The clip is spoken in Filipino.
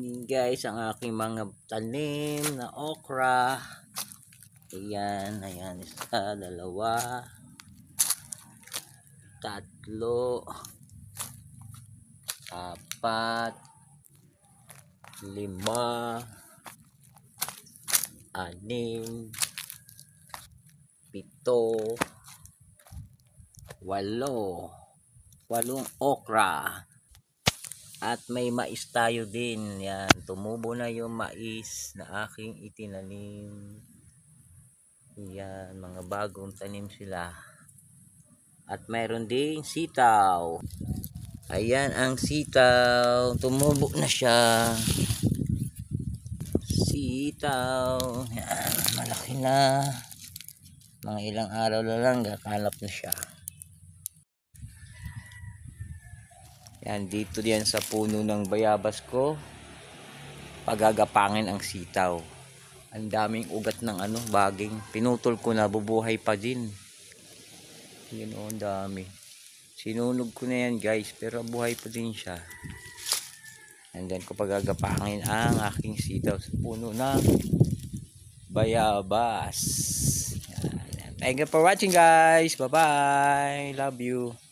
Yan guys, ang aking mga tanim na okra. Ayan, ayan, isa, dalawa, tatlo, apat, lima, anim, pito, walong okra. At may mais tayo din. Yan, tumubo na yung mais na aking itinanim. Yan, mga bagong tanim sila. At mayroon ding sitaw. Ayan ang sitaw. Tumubo na siya. Sitaw. Yan, malaki na. Mga ilang araw na lang, kakalap na siya. Yan, dito diyan sa puno ng bayabas ko, pagagapangin ang sitaw. Ang daming ugat ng baging. Pinutol ko na, bubuhay pa din. Yan o, ang dami. Sinunog ko na yan guys, pero buhay pa din siya. And then ko pagagapangin ang aking sitaw sa puno ng bayabas. Yan. Thank you for watching guys. Bye bye. Love you.